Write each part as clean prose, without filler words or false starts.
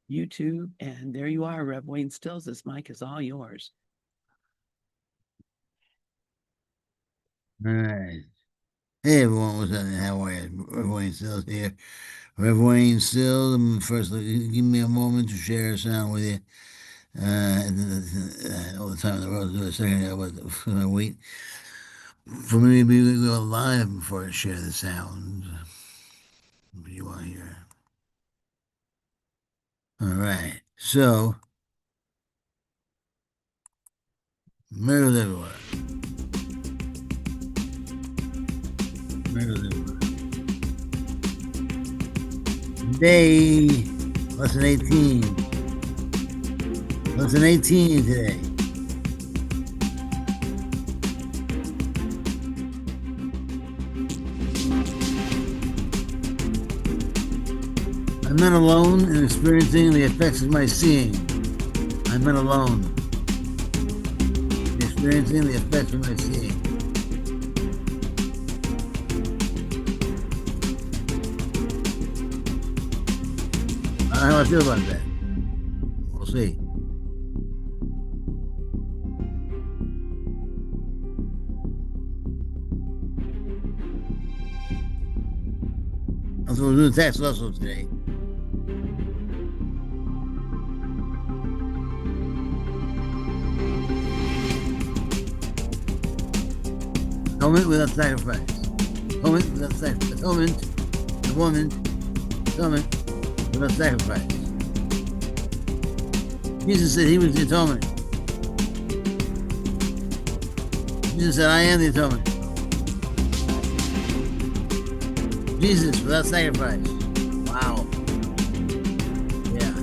YouTube. And there you are, Rev Wayne Stills. This mic is all yours. All right. Hey everyone, what's up? How are you? Rev Wayne Stills here. Rev Wayne Stills. First, give me a moment to share a sound with you. All the time in the world. Do a second. I was gonna wait for me to go live before I share the sound. If you want to hear. All right. So, mirrors everywhere. Mirrors everywhere. Day, lesson 18. Lesson 18 today. I'm not alone in experiencing the effects of my seeing. I'm not alone in experiencing the effects of my seeing. How do I feel about that? We'll see. Also, we're doing tax also today. Atonement without sacrifice. Atonement without sacrifice. Atonement, the woman, atonement without sacrifice. Jesus said he was the atonement. Jesus said, I am the atonement. Jesus without sacrifice. Wow. Yeah.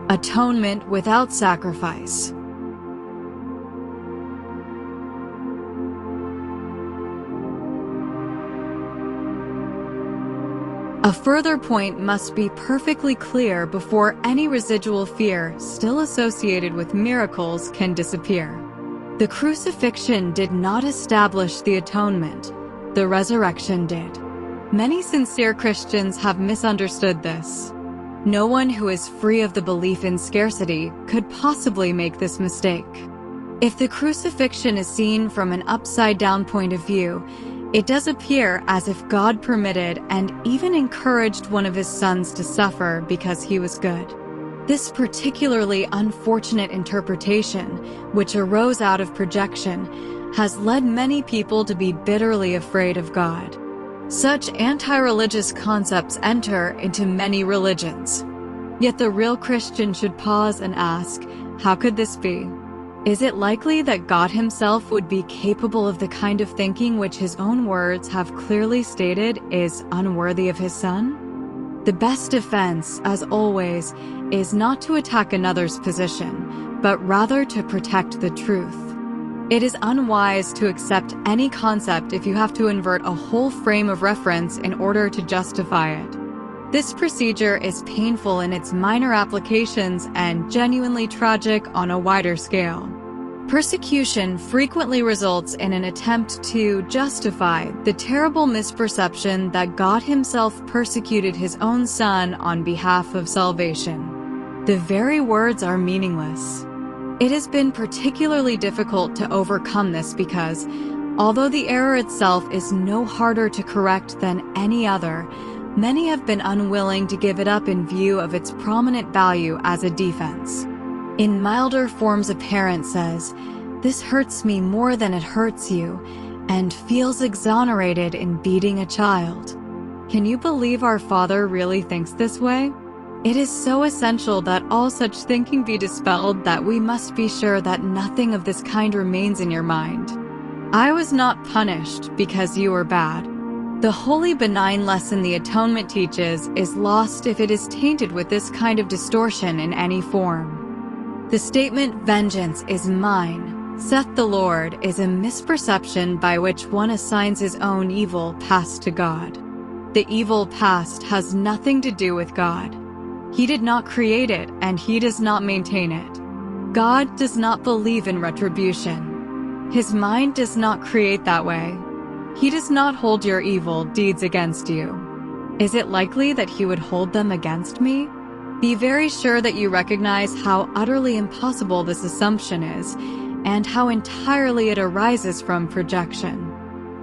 Atonement without sacrifice. A further point must be perfectly clear before any residual fear still associated with miracles can disappear. The crucifixion did not establish the atonement. The resurrection did. Many sincere Christians have misunderstood this. No one who is free of the belief in scarcity could possibly make this mistake. If the crucifixion is seen from an upside-down point of view, it does appear as if God permitted and even encouraged one of his sons to suffer because he was good. This particularly unfortunate interpretation, which arose out of projection, has led many people to be bitterly afraid of God. Such anti-religious concepts enter into many religions. Yet the real Christian should pause and ask, how could this be? Is it likely that God himself would be capable of the kind of thinking which his own words have clearly stated is unworthy of his Son? The best defense, as always, is not to attack another's position, but rather to protect the truth. It is unwise to accept any concept if you have to invert a whole frame of reference in order to justify it. This procedure is painful in its minor applications and genuinely tragic on a wider scale. Persecution frequently results in an attempt to justify the terrible misperception that God himself persecuted his own Son on behalf of salvation. The very words are meaningless. It has been particularly difficult to overcome this because, although the error itself is no harder to correct than any other, many have been unwilling to give it up in view of its prominent value as a defense. In milder forms, a parent says, "This hurts me more than it hurts you," and feels exonerated in beating a child. Can you believe our Father really thinks this way? It is so essential that all such thinking be dispelled that we must be sure that nothing of this kind remains in your mind. I was not punished because you were bad. The holy benign lesson the atonement teaches is lost if it is tainted with this kind of distortion in any form. The statement, "Vengeance is mine, saith the Lord," is a misperception by which one assigns his own evil past to God. The evil past has nothing to do with God. He did not create it, and he does not maintain it. God does not believe in retribution. His mind does not create that way. He does not hold your evil deeds against you. Is it likely that he would hold them against me? Be very sure that you recognize how utterly impossible this assumption is, and how entirely it arises from projection.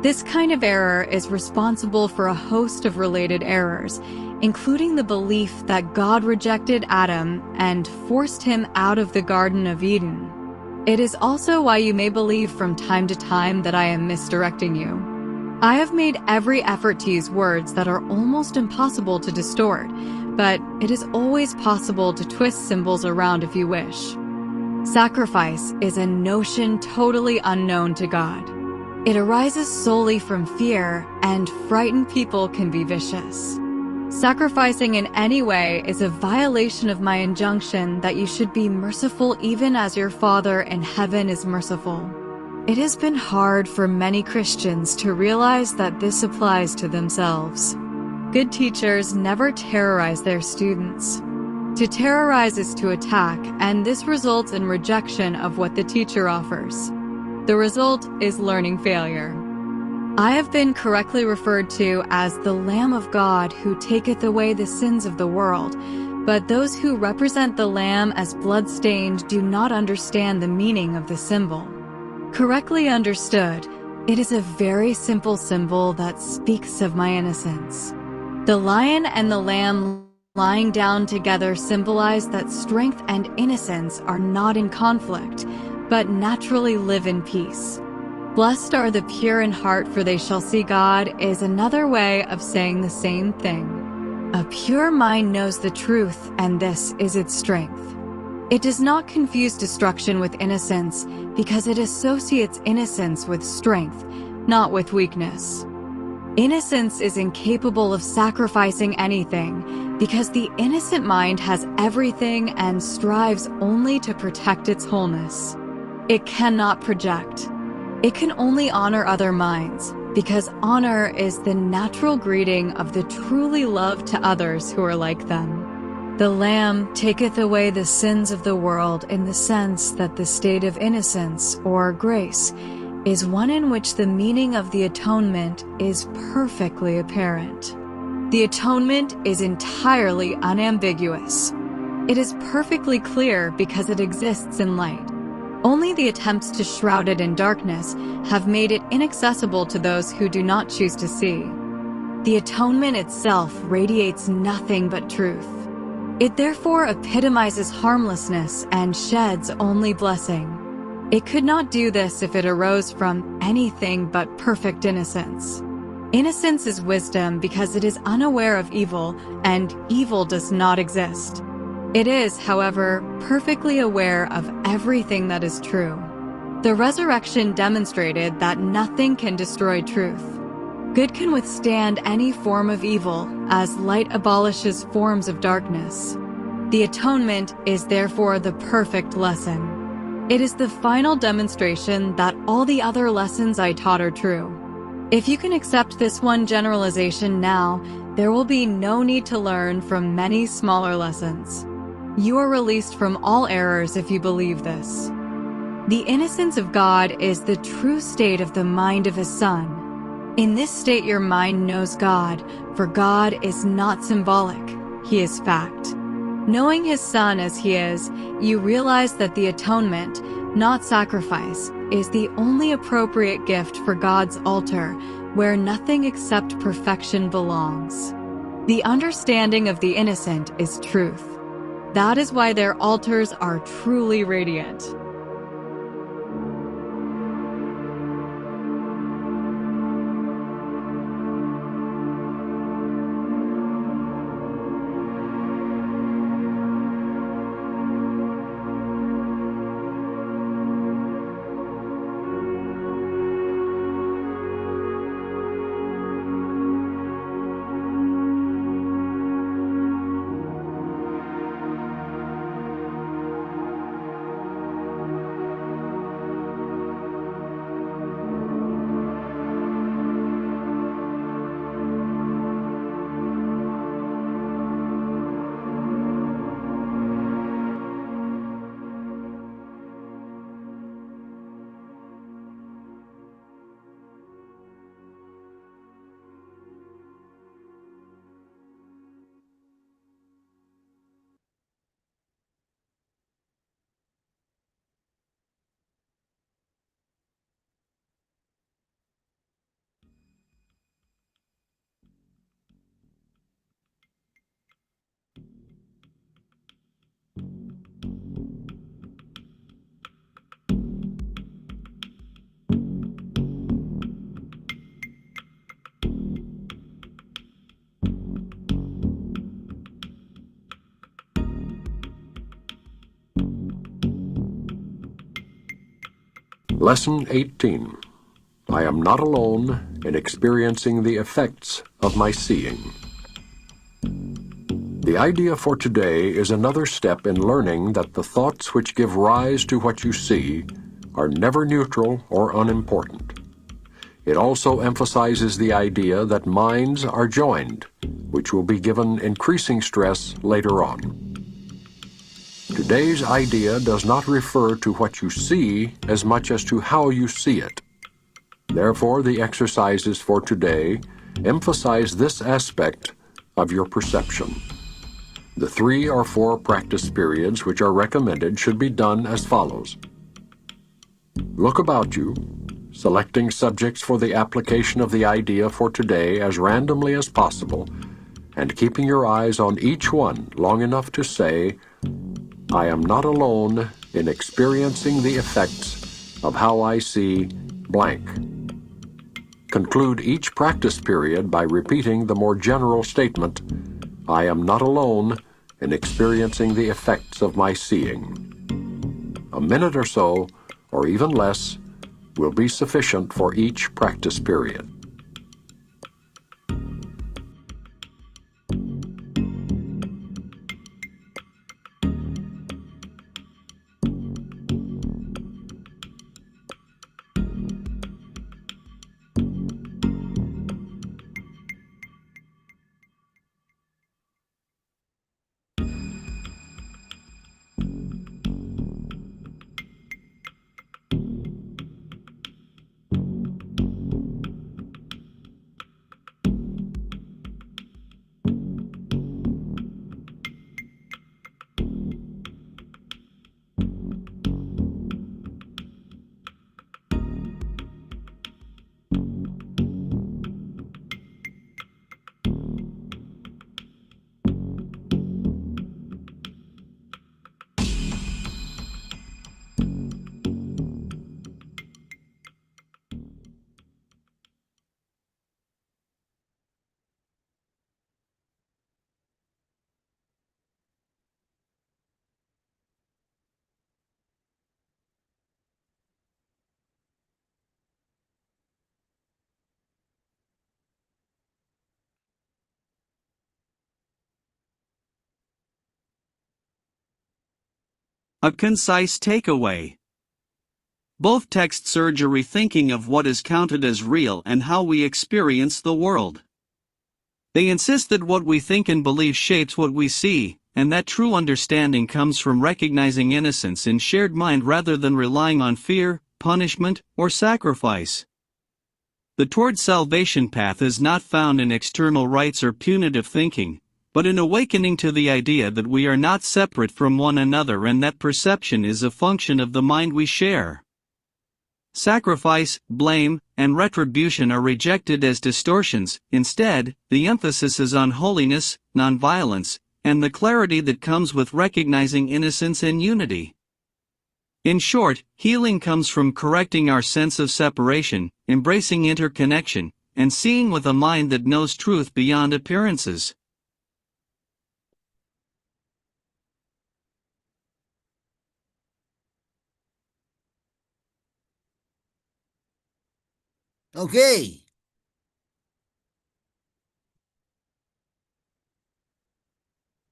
This kind of error is responsible for a host of related errors, including the belief that God rejected Adam and forced him out of the Garden of Eden. It is also why you may believe from time to time that I am misdirecting you. I have made every effort to use words that are almost impossible to distort, but it is always possible to twist symbols around if you wish. Sacrifice is a notion totally unknown to God. It arises solely from fear, and frightened people can be vicious. Sacrificing in any way is a violation of my injunction that you should be merciful even as your Father in heaven is merciful. It has been hard for many Christians to realize that this applies to themselves. Good teachers never terrorize their students. To terrorize is to attack, and this results in rejection of what the teacher offers. The result is learning failure. I have been correctly referred to as the Lamb of God who taketh away the sins of the world, but those who represent the Lamb as blood-stained do not understand the meaning of the symbol. Correctly understood, it is a very simple symbol that speaks of my innocence. The lion and the lamb lying down together symbolize that strength and innocence are not in conflict, but naturally live in peace. Blessed are the pure in heart, for they shall see God is another way of saying the same thing. A pure mind knows the truth, and this is its strength. It does not confuse destruction with innocence, because it associates innocence with strength, not with weakness. Innocence is incapable of sacrificing anything, because the innocent mind has everything and strives only to protect its wholeness. It cannot project. It can only honor other minds, because honor is the natural greeting of the truly loved to others who are like them. The Lamb taketh away the sins of the world in the sense that the state of innocence, or grace, is one in which the meaning of the atonement is perfectly apparent. The atonement is entirely unambiguous. It is perfectly clear because it exists in light. Only the attempts to shroud it in darkness have made it inaccessible to those who do not choose to see. The atonement itself radiates nothing but truth. It therefore epitomizes harmlessness and sheds only blessing. It could not do this if it arose from anything but perfect innocence. Innocence is wisdom because it is unaware of evil, and evil does not exist. It is, however, perfectly aware of everything that is true. The resurrection demonstrated that nothing can destroy truth. Good can withstand any form of evil, as light abolishes forms of darkness. The atonement is therefore the perfect lesson. It is the final demonstration that all the other lessons I taught are true. If you can accept this one generalization now, there will be no need to learn from many smaller lessons. You are released from all errors if you believe this. The innocence of God is the true state of the mind of His Son. In this state your mind knows God, for God is not symbolic, He is fact. Knowing His Son as He is, you realize that the atonement, not sacrifice, is the only appropriate gift for God's altar, where nothing except perfection belongs. The understanding of the innocent is truth. That is why their altars are truly radiant. Lesson 18. I am not alone in experiencing the effects of my seeing. The idea for today is another step in learning that the thoughts which give rise to what you see are never neutral or unimportant. It also emphasizes the idea that minds are joined, which will be given increasing stress later on. Today's idea does not refer to what you see as much as to how you see it. Therefore, the exercises for today emphasize this aspect of your perception. The 3 or 4 practice periods which are recommended should be done as follows. Look about you, selecting subjects for the application of the idea for today as randomly as possible, and keeping your eyes on each one long enough to say, I am not alone in experiencing the effects of how I see blank. Conclude each practice period by repeating the more general statement, I am not alone in experiencing the effects of my seeing. A minute or so, or even less, will be sufficient for each practice period. A concise takeaway. Both texts urge a rethinking of what is counted as real and how we experience the world. They insist that what we think and believe shapes what we see, and that true understanding comes from recognizing innocence in shared mind rather than relying on fear, punishment, or sacrifice. The toward salvation path is not found in external rites or punitive thinking, but in awakening to the idea that we are not separate from one another and that perception is a function of the mind we share. Sacrifice, blame, and retribution are rejected as distortions. Instead, the emphasis is on holiness, nonviolence, and the clarity that comes with recognizing innocence and unity. In short, healing comes from correcting our sense of separation, embracing interconnection, and seeing with a mind that knows truth beyond appearances. Okay.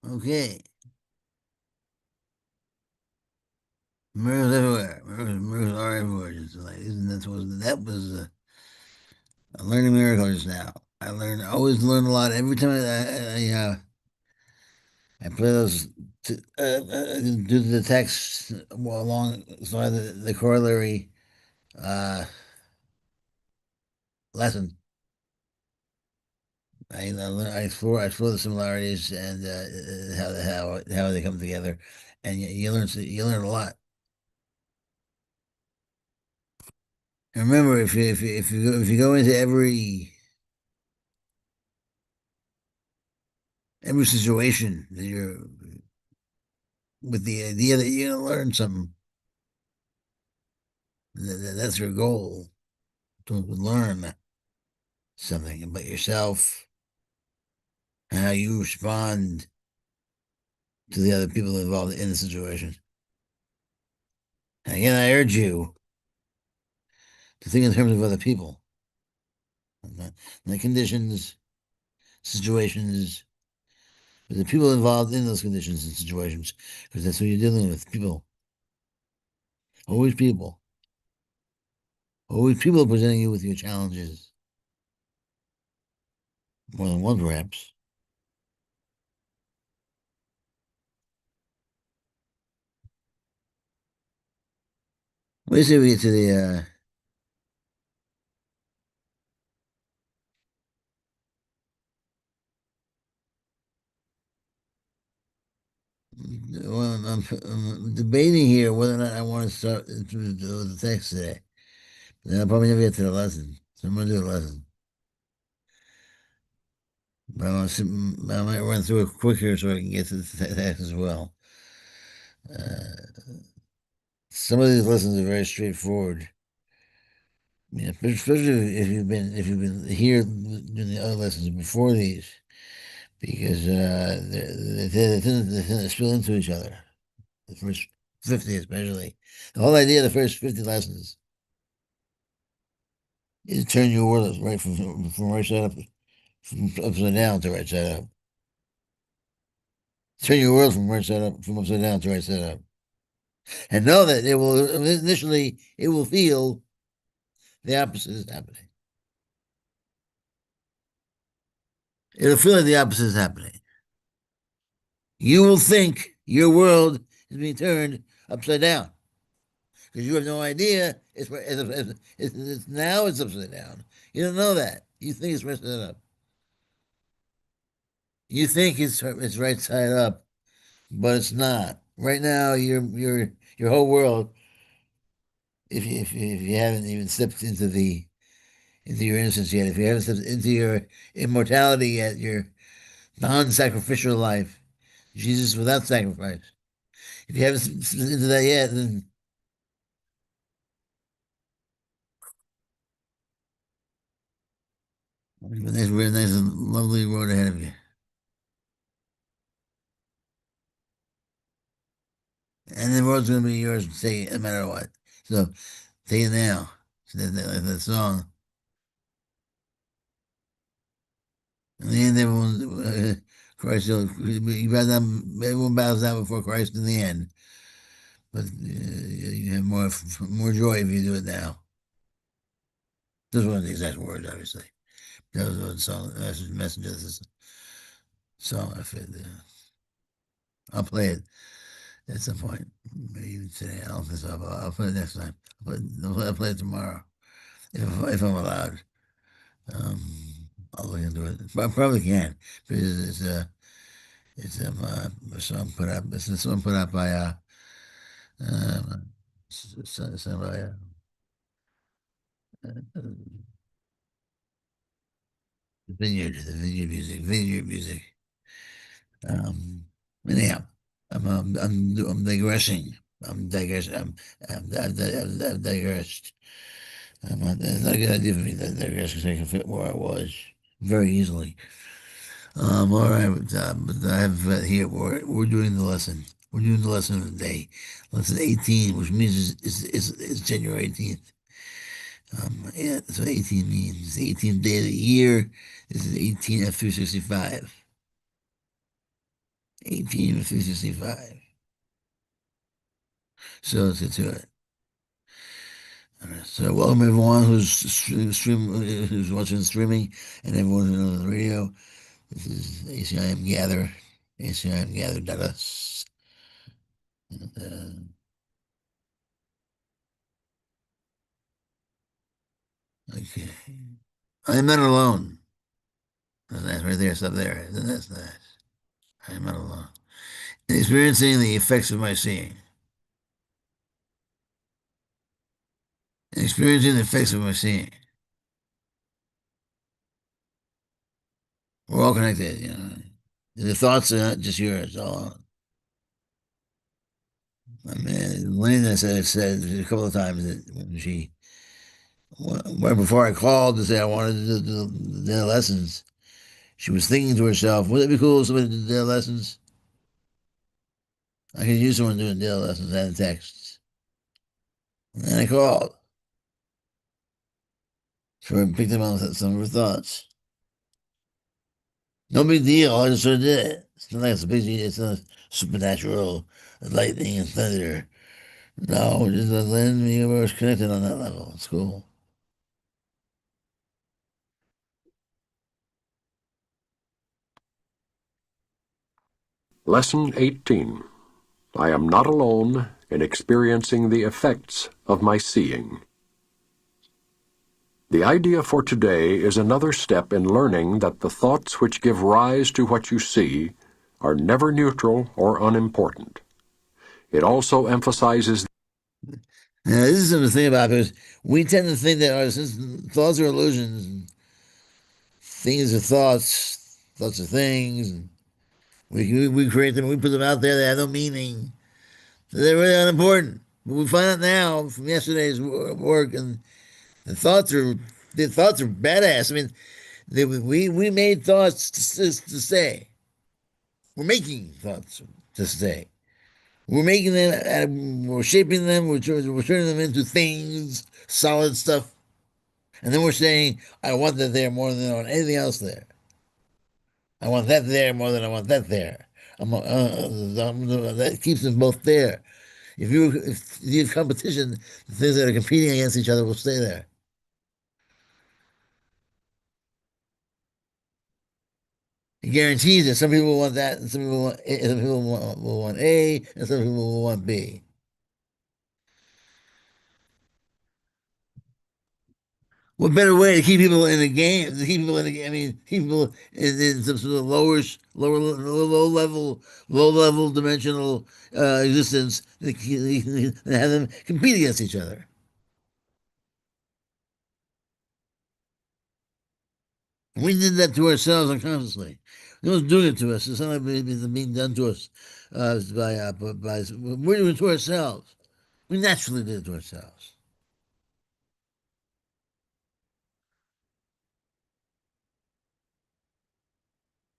Okay. Mirrors everywhere. Mirrors are everywhere. Just like, isn't that was a learning miracle just now. I always learn a lot every time I play those do the text alongside the corollary uh, lesson. I explore the similarities and how they come together, and you learn a lot. And remember, if you go into every situation that you're with the idea that you're gonna learn something, that's your goal, to learn something about yourself and how you respond to the other people involved in the situation. And again, I urge you to think in terms of other people, not conditions, situations, but the people involved in those conditions and situations, because that's what you're dealing with. People, always people, always people presenting you with your challenges, more than one perhaps. Let me see if we get to the well, I'm debating here whether or not I want to start with the text today. Then I'll probably never get to the lesson. So I'm going to do the lesson. But I might run through it quicker so I can get to the text as well. Uh, some of these lessons are very straightforward. Yeah, especially if you've been here doing the other lessons before these, because they tend to spill into each other. The first 50 especially. The whole idea of the first 50 lessons is to turn your world right from right side up, from upside down to right side up. Turn your world from right side up, from upside down to right side up. And know that it will feel the opposite is happening. It'll feel like the opposite is happening. You will think your world is being turned upside down because you have no idea it's now it's upside down. You don't know that. You think it's right side up. You think it's right side up, but it's not. Right now, your whole world, if you haven't even stepped into your innocence yet, if you haven't stepped into your immortality yet, your non-sacrificial life, Jesus without sacrifice. If you haven't stepped into that yet, then there's a very nice and lovely road ahead of you. And the road's going to be yours to take no matter what. So take it now. So like that song. In the end, everyone bows down before Christ in the end. But you have more joy if you do it now. Those weren't the exact words, obviously. That was what the song, that's the message of this song I fit there. I'll play it at some point. Maybe even today. I don't think so. I'll play it next time. I'll play it tomorrow if I'm allowed. Um, I'll look into it. I probably can because a song put up. It's a song put up by sung by the Vineyard music. Um, anyhow, I'm digressing. I'm digressing. I've digressed. It's not a good idea for me to digress because I can fit where I was very easily. All right, but I have here we're doing the lesson. We're doing the lesson of the day, lesson 18, which means it's January 18th. Yeah, that's what 18 means. The 18th day of the year. This is 18 F365. 18 F365. So let's get to it. All right, so welcome everyone who's watching the streaming, and everyone who's on the radio. This is ACIM Gather, ACIM Gather.us. Okay. I'm not alone. That's right there, stop there. That's nice. I'm not alone. Experiencing the effects of my seeing. Experiencing the effects of my seeing. We're all connected, you know. The thoughts are not just yours. All. I mean, Lena said a couple of times that when right before I called to say I wanted to do the lessons, she was thinking to herself, wouldn't it be cool if somebody did their lessons? I could use someone doing their lessons and texts. And I called. So I picked them up with some of her thoughts. No big deal, I just sort of did it. It's not like it's a big deal, it's not supernatural lightning and thunder. No, just letting me were connected on that level. It's cool. Lesson 18. I am not alone in experiencing the effects of my seeing. The idea for today is another step in learning that the thoughts which give rise to what you see are never neutral or unimportant. It also emphasizes. Now, this is something to think about because we tend to think that since thoughts are illusions, and things are thoughts, thoughts are things, and we create them, we put them out there, they have no meaning. So they're really unimportant. But we find out now from yesterday's work, and the thoughts are badass. I mean, we made thoughts to stay. We're making thoughts to stay. We're making them, we're shaping them, we're turning them into things, solid stuff. And then we're saying, I want that there more than I want anything else there. I want that there more than I want that there. That keeps them both there. If you have competition, the things that are competing against each other will stay there. It guarantees that some people want that, and some people want A, some people will want A, and some people will want B. What better way to keep people in the game? To keep people in the game. I mean, keep people in some sort of low level dimensional existence, and have them compete against each other. We did that to ourselves unconsciously. No one's doing it to us. It's not like it's being done to us we're doing it to ourselves. We naturally did it to ourselves.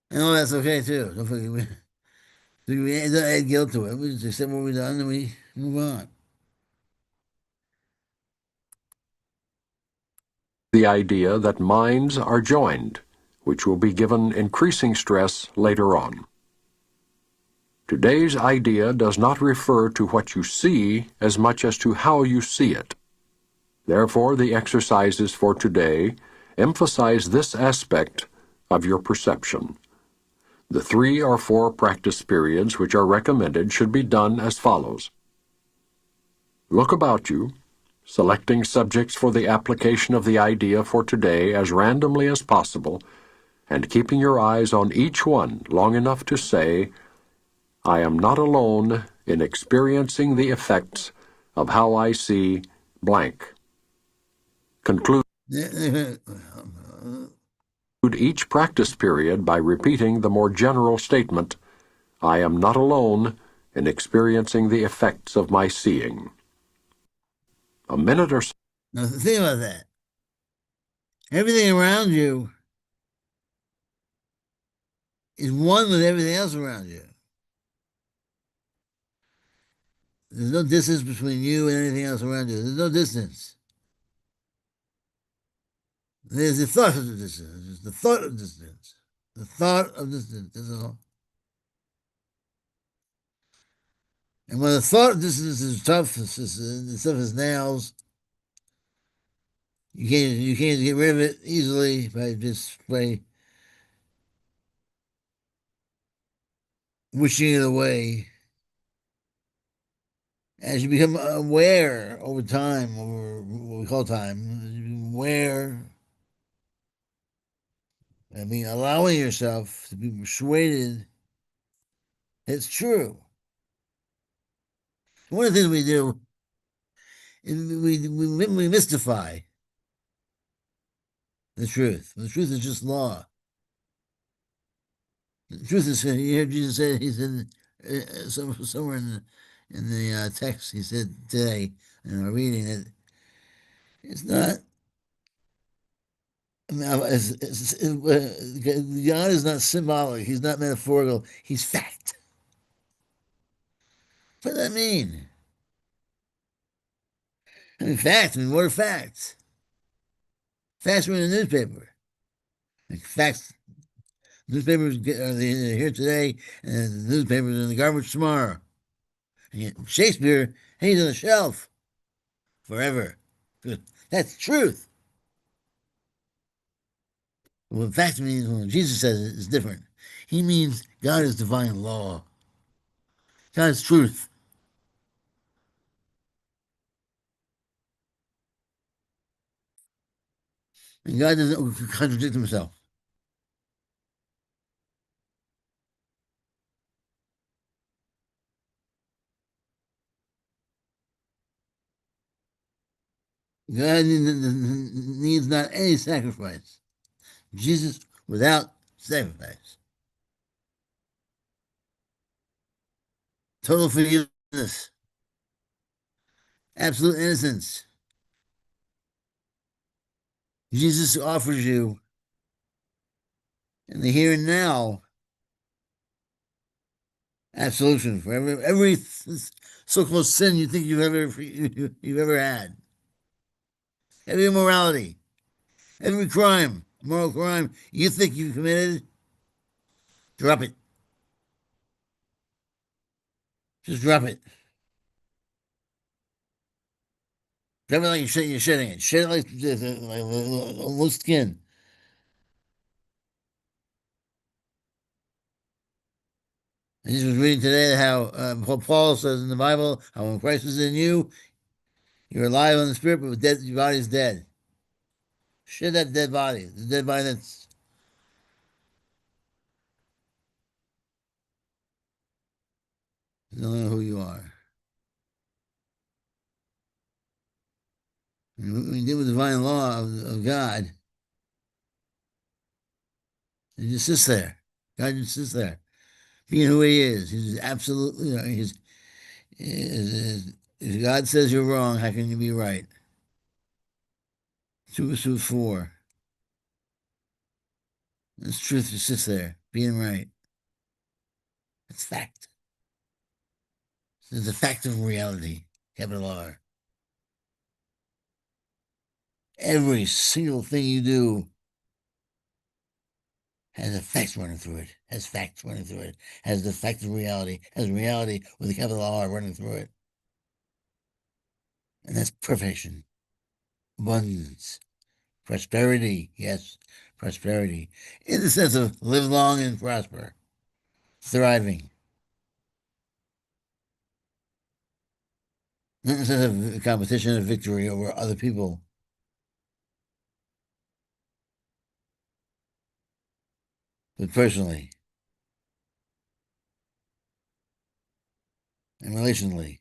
And all that's okay too. Don't forget, we don't add guilt to it. We just accept what we've done and we move on. The idea that minds are joined, which will be given increasing stress later on. Today's idea does not refer to what you see as much as to how you see it. Therefore, the exercises for today emphasize this aspect of your perception. The 3 or 4 practice periods which are recommended should be done as follows. Look about you, selecting subjects for the application of the idea for today as randomly as possible, and keeping your eyes on each one long enough to say, I am not alone in experiencing the effects of how I see blank. Conclude each practice period by repeating the more general statement, I am not alone in experiencing the effects of my seeing. A minute or so. Now think about that. Everything around you is one with everything else around you. There's no distance between you and anything else around you. There's no distance. There's the thought of the distance. There's the thought of distance. The thought of distance. That's all. And when the thought of distance is tough, it's tough as nails. You can't get rid of it easily by wishing it away. As you become aware over time, over what we call time, aware, I mean, allowing yourself to be persuaded it's true. One of the things we do is we mystify the truth. The truth is just law. The truth is, you hear Jesus say, he said, somewhere in the text, he said today, in our reading, that it's not, God is not symbolic, he's not metaphorical, he's fact. What does that mean? I mean, facts, I mean, what are facts? Facts were in the newspaper. Like facts, newspapers are here today, and the newspapers are in the garbage tomorrow. And yet Shakespeare, he's on the shelf forever. That's truth. What fact means, when Jesus says it, is different. He means God is divine law. God is truth. And God doesn't contradict himself. God needs not any sacrifice. Jesus without sacrifice. Total forgiveness. Absolute innocence. Jesus offers you in the here and now absolution for every so-called sin you think you've ever had. Every immorality, every crime, moral crime you think you committed, drop it. Just drop it. Drop it like you're shedding it. Shed it like loose skin. I just was reading today how Paul says in the Bible how when Christ is in you, you're alive in the spirit, but dead, your body's dead. Shed that dead body. The dead body that's don't know who you are. When you deal with the divine law of God, it just sits there. God just sits there, being who He is. He's absolutely, if God says you're wrong, how can you be right? 2 + 2 = 4. This truth just sits there, being right. It's fact. It's a fact of reality, capital R. Every single thing you do has a fact running through it, has facts running through it, has the fact of reality, has reality with a capital R running through it. And that's perfection, abundance, prosperity, yes, prosperity, in the sense of live long and prosper. thriving. Not in a sense of competition and victory over other people, but personally and relationally.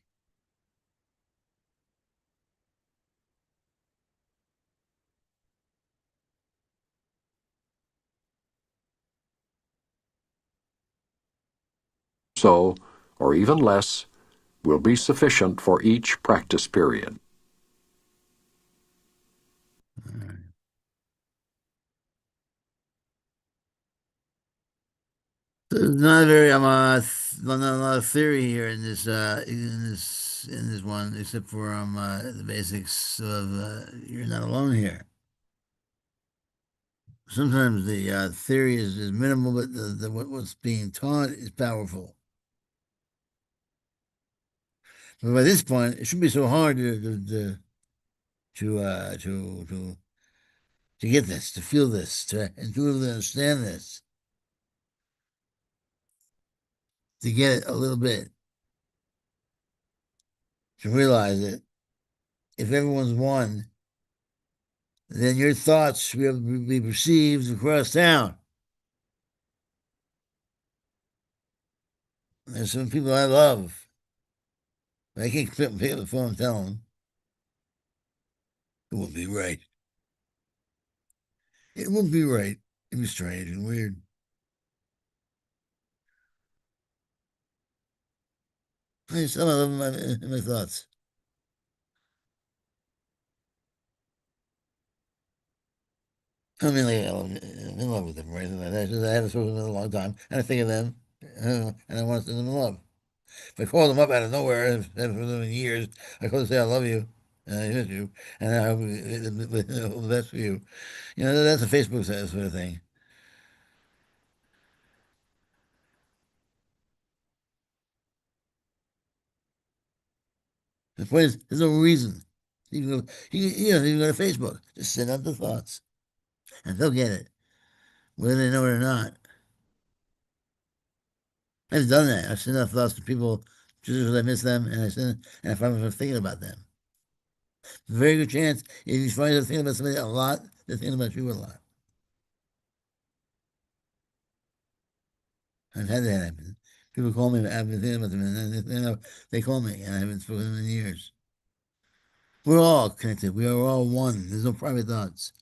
So, or even less, will be sufficient for each practice period. There's not very not a lot of theory here in this one, except for the basics of you're not alone here. Sometimes the theory is minimal, but what's being taught is powerful. But by this point, it shouldn't be so hard to get this, to feel this, to intuitively understand this, to get it a little bit, to realize it. If everyone's one, then your thoughts should be able to be perceived across town. There's some people I love. I can't pick up the phone and tell them. It wouldn't be right. It wouldn't be right. It'd be strange and weird. I just tell them I love them in my thoughts. I mean, like, I'm in love with them, right? I haven't spoken to them in a long time, and I think of them, and I want to send them love. If I call them up out of nowhere, and haven't spoken to them in years, I call them and say, I love you, and I miss you, and I hope the best for you. You know, that's a Facebook sort of thing. The point is, there's no reason. You can go, you can go to Facebook, just send out the thoughts, and they'll get it, whether they know it or not. I've done that. I've sent out thoughts to people just because I miss them, and I find myself thinking about them. Very good chance if you find yourself thinking about somebody a lot, they're thinking about you a lot. I've had that happen. People call me, I've been thinking about them, and then they call me, and I haven't spoken to them in years. We're all connected. We are all one. There's no private thoughts.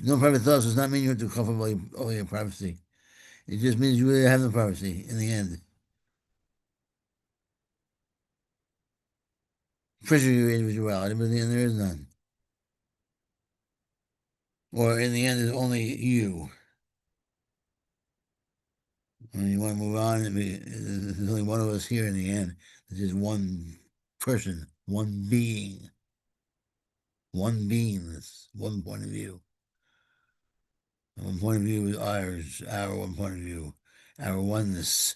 No private thoughts does not mean you have to cover all your privacy. It just means you really have no privacy in the end. Pressure your individuality, but in the end, there is none. Or in the end, there's only you. When you want to move on, there's only one of us here in the end. There's just one person, one being, one beingness, one point of view. And one point of view is ours, our one point of view, our oneness.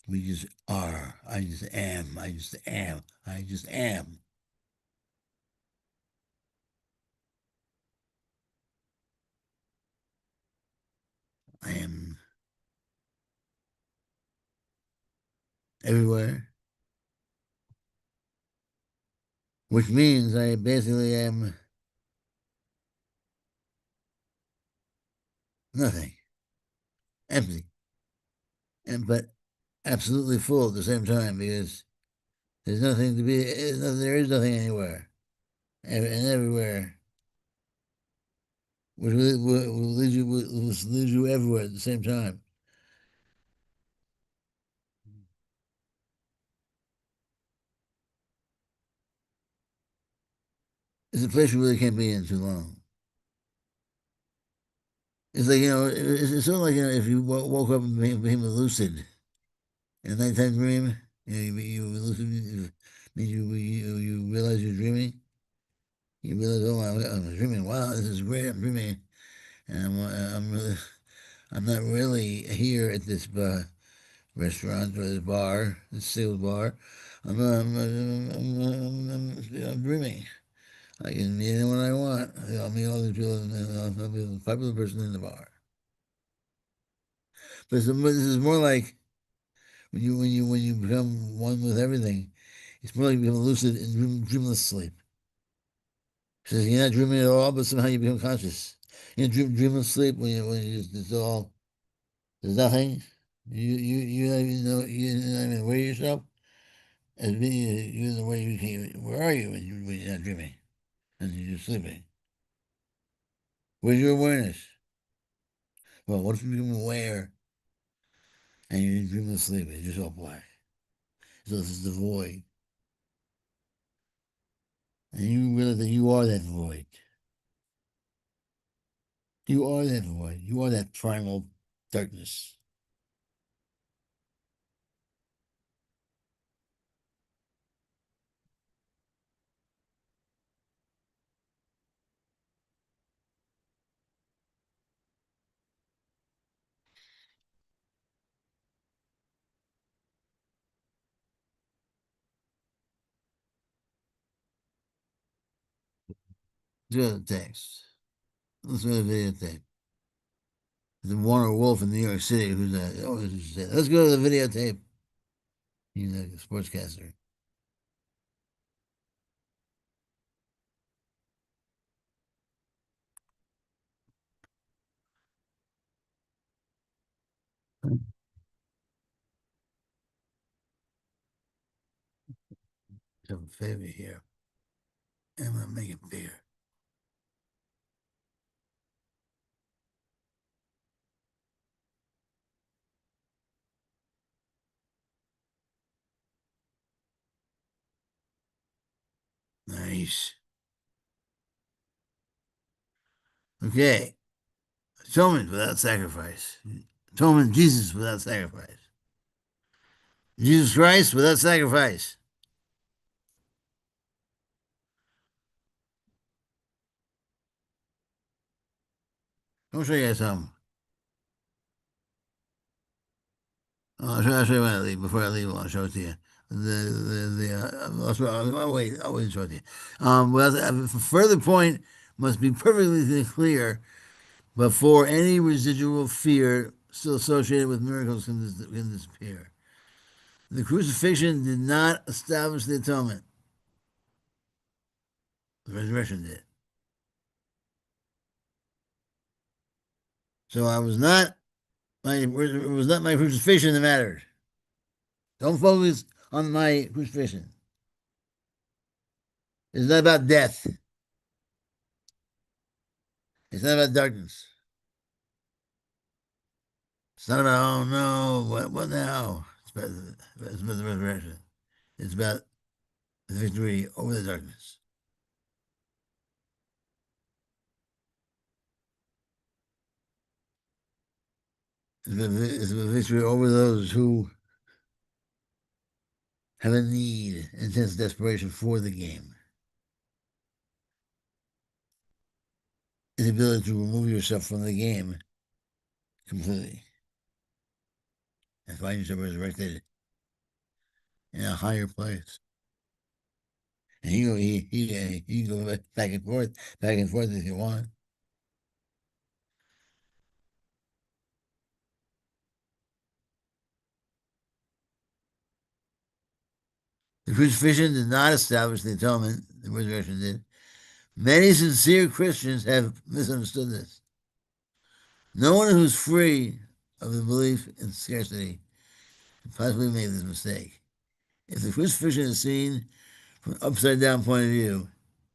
We just are. I just am. I just am. I just am. I am everywhere, which means I basically am nothing, empty, but absolutely full at the same time because there's nothing to be, there is nothing anywhere and everywhere, which leads you everywhere at the same time. It's a place you really can't be in too long. It's like, it's sort of like, if you woke up and became lucid in a nighttime dream, you lucid means you realize you're dreaming. You realize, oh, I'm dreaming. Wow, this is great. I'm dreaming, and I'm not really here at this restaurant or this bar, this sales bar. I'm dreaming. I can meet anyone I want. I'll meet all these people, and I'll be the popular person in the bar. But this is more like when you become one with everything. It's more like you become lucid in dreamless sleep. So you're not dreaming at all, but somehow you become conscious. Dreamless sleep when you just it's all there's nothing. You don't even know you don't even aware yourself as being you in the way you came. Where are you when you're not dreaming and you're just sleeping? Where's your awareness? Well, what if you become aware and you're in dreamless sleep? It's just all black. So this is the void, and you realize that you are that void. You are that void. You are that primal darkness. Let's go to the text. Let's go to the videotape. The Warner Wolf in New York City, who's that? Oh, let's go to the videotape. He's a sportscaster. Have a favor here. I'm gonna make it bigger. Nice. Okay. Atonement without sacrifice. Atonement Jesus without sacrifice. Jesus Christ without sacrifice. I'll show you guys something. I'll show you when I leave. Before I leave, I'll show it to you. I'll wait. I'll wait and show it to you. Further point must be perfectly clear before any residual fear still associated with miracles can disappear. The crucifixion did not establish the atonement. The resurrection did. So it was not my crucifixion that mattered. Don't focus on my crucifixion. It's not about death. It's not about darkness. It's not about, oh no, what now? It's about the resurrection. It's about the victory over the darkness. It's about victory over those who have a need, intense desperation for the game. The ability to remove yourself from the game completely and find yourself resurrected in a higher place. And you can go back and forth if you want. The crucifixion did not establish the atonement, the resurrection did. Many sincere Christians have misunderstood this. No one who's free of the belief in scarcity can possibly make this mistake. If the crucifixion is seen from an upside down point of view,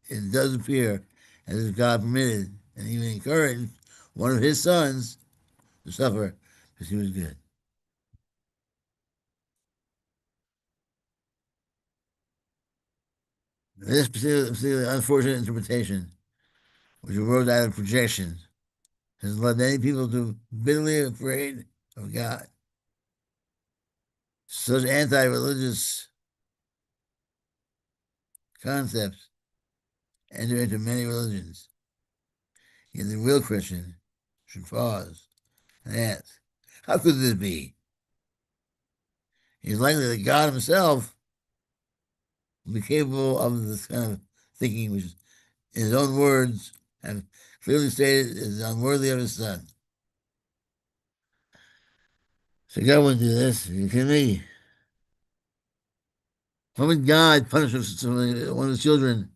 it does appear as if God permitted and even encouraged one of his sons to suffer because he was good. This particular unfortunate interpretation, which arose out of projection, has led many people to be bitterly afraid of God. Such anti-religious concepts enter into many religions. Yet the real Christian should pause and ask, how could this be? It's likely that God himself be capable of this kind of thinking, which, in his own words, have clearly stated is unworthy of his son. So God wouldn't do this. Are you kidding me? Why would God punish one of his children?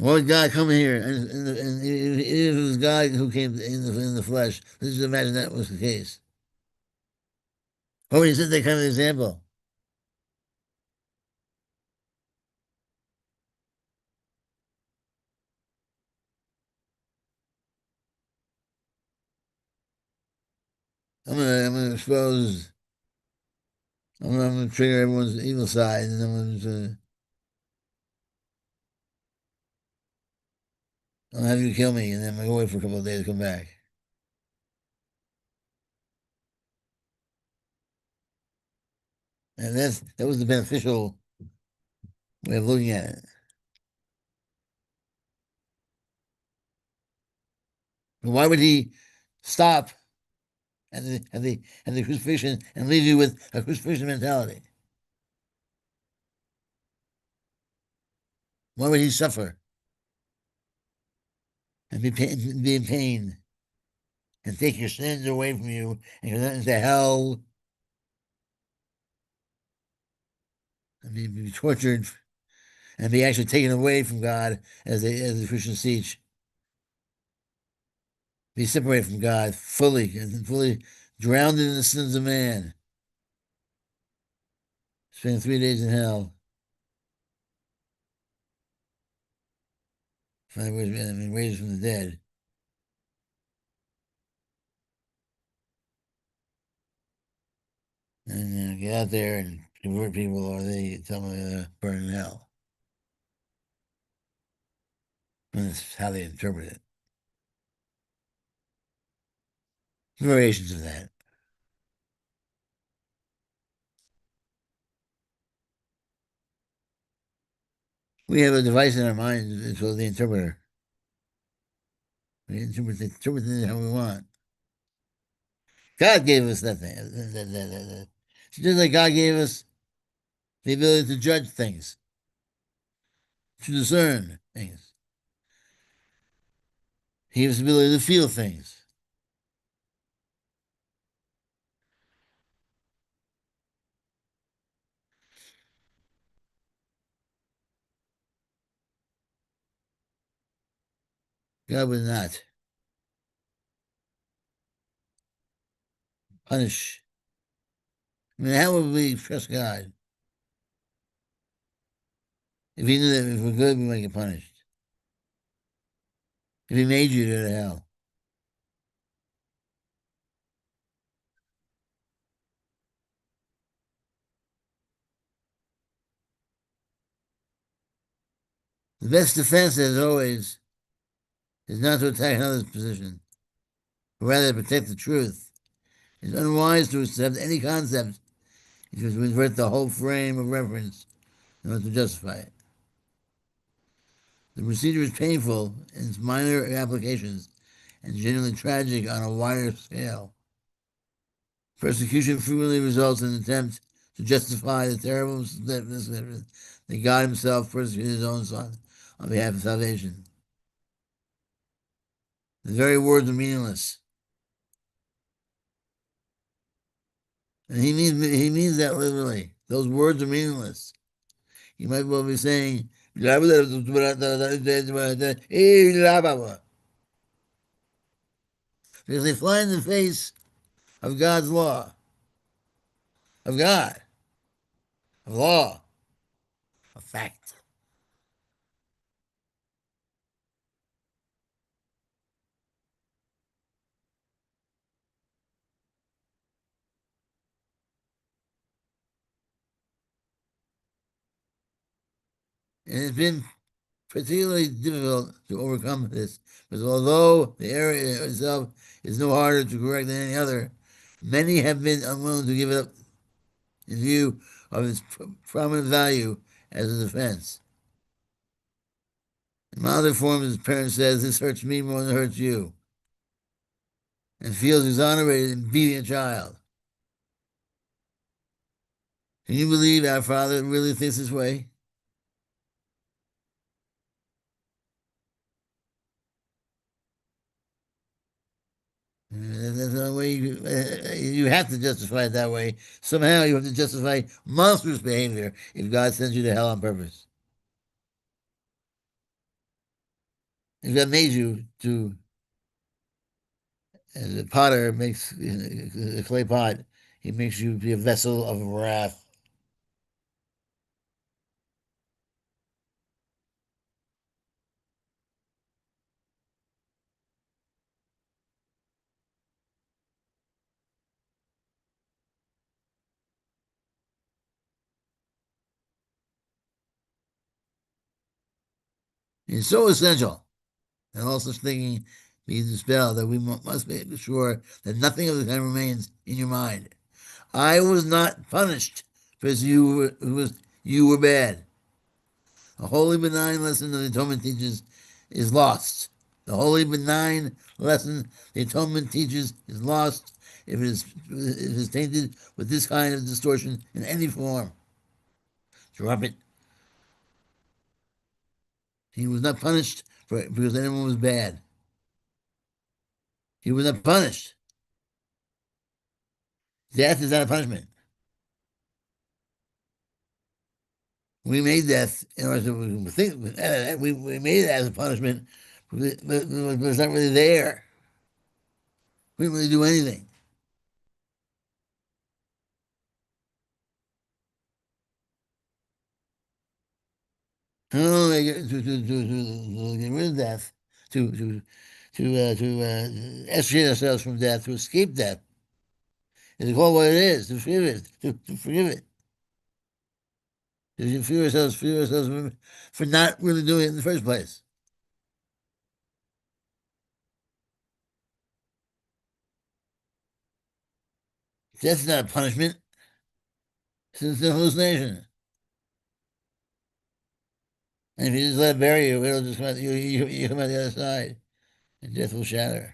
Why would God come here? And if it was God who came in the flesh, let's just imagine that was the case. Why would he set that kind of example? I'm gonna expose. I'm gonna trigger everyone's evil side, and I'll have you kill me, and then I'm gonna go away for a couple of days, come back. And that was the beneficial way of looking at it. But why would he stop at the crucifixion and leave you with a crucifixion mentality? Why would he suffer and be in pain and take your sins away from you and go into hell and be tortured and be actually taken away from God as the Christians teach? Be separated from God fully and fully drowned in the sins of man. Spend 3 days in hell. Find ways, raised from the dead. And get out there and convert people, or they tell them to burn in hell. And that's how they interpret it. Variations of that. We have a device in our mind, it's called the interpreter. We interpret things how we want. God gave us that thing. Just like God gave us the ability to judge things, to discern things. He gave us the ability to feel things. God would not punish. I mean, how would we trust God if he knew that if we're good, we might get punished? If he made you to go to hell? The best defense, as always, is not to attack another's position, but rather to protect the truth. It's unwise to accept any concept because we invert the whole frame of reference in order to justify it. The procedure is painful in its minor applications and genuinely tragic on a wider scale. Persecution frequently results in an attempt to justify the terrible that God himself persecuted his own son on behalf of salvation. The very words are meaningless. And he means that literally. Those words are meaningless. You might well be saying, because they fly in the face of God's law, of God, of law, of fact. And it's been particularly difficult to overcome this, because although the error itself is no harder to correct than any other, many have been unwilling to give it up in view of its prominent value as a defense. In milder form, his parent says, "This hurts me more than it hurts you." and feels exonerated in beating a child. Can you believe our Father really thinks this way? There's no way you have to justify it that way. Somehow you have to justify monstrous behavior if God sends you to hell on purpose. If God made you to, as a potter makes a clay pot, he makes you be a vessel of wrath. It's so essential and all such thinking be dispelled that we must be sure that nothing of the kind remains in your mind. I was not punished because you were bad. A holy benign lesson of the atonement teaches is lost. The holy benign lesson the atonement teaches is lost if it is tainted with this kind of distortion in any form. Drop it. He was not punished because anyone was bad. He was not punished. Death is not a punishment. We made death in order to think. We made it as a punishment, but it's not really there. We didn't really do anything. Oh, to get rid of death, to extricate ourselves from death, to escape death. It's called what it is, to forgive it, to forgive it. To forgive ourselves for not really doing it in the first place. Death is not a punishment. It's a hallucination. And if you just let it bury you, it'll just come out, you come out the other side, and death will shatter.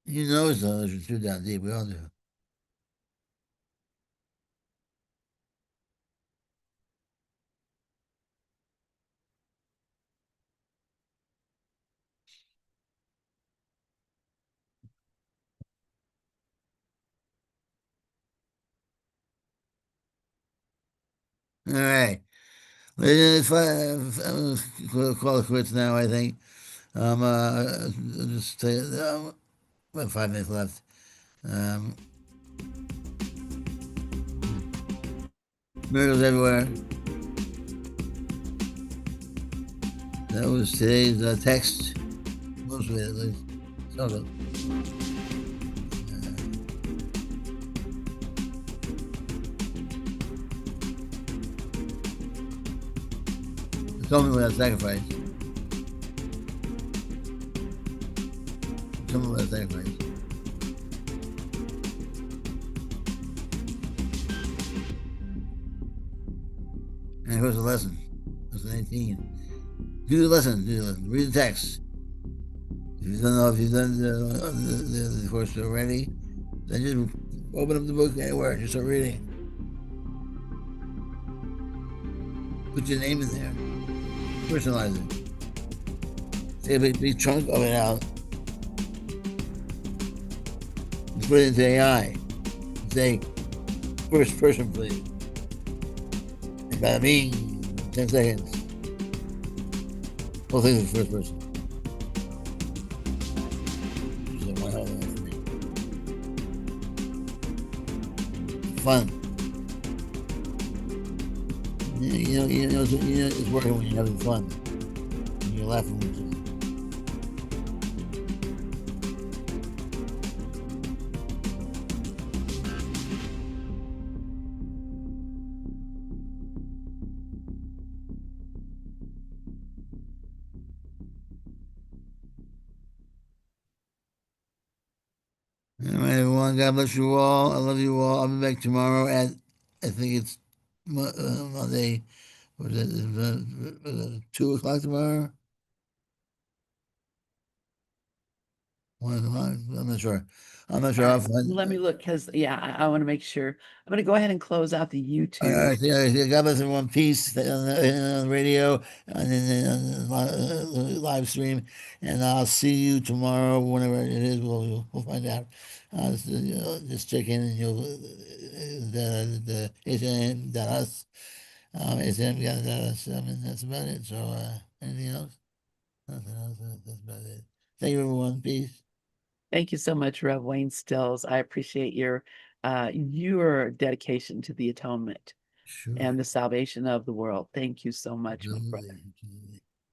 You know it's not it's too down deep. We all do. All right. Let's call it quits now, I think. Just about 5 minutes left. Um, Miracles everywhere. That was today's text. Most of it, at least. Some of it. Atonement without sacrifice. Atonement without sacrifice. And here's the lesson. Lesson 18. Do the lesson. Read the text. If you don't know if you've done the course already, then just open up the book anywhere and just start reading. Put your name in there. Personalize it. Take a big chunk of it out. Put it into AI. Say, first person, please. And bada bing, 10 seconds. Whole thing is first person. Fun. It's working when you're having fun. When you're laughing with it. All right, everyone. God bless you all. I love you all. I'll be back tomorrow at, I think it's Monday. Was it 2 o'clock tomorrow? I'm not sure. I'm not sure. I'll find, Let me look, because yeah, I want to make sure. I'm going to go ahead and close out the YouTube. God bless everyone. Peace on the radio and then on the live stream. And I'll see you tomorrow, whenever it is. We'll find out. Just check in and you'll the ACIM.us. ACIM.us. I mean, that's about it. So anything else? Nothing else. That's about it. Thank you, everyone. Peace. Thank you so much, Rev Wayne Stills. I appreciate your dedication to the atonement Sure. and the salvation of the world. Thank you so much, my brother. Absolutely.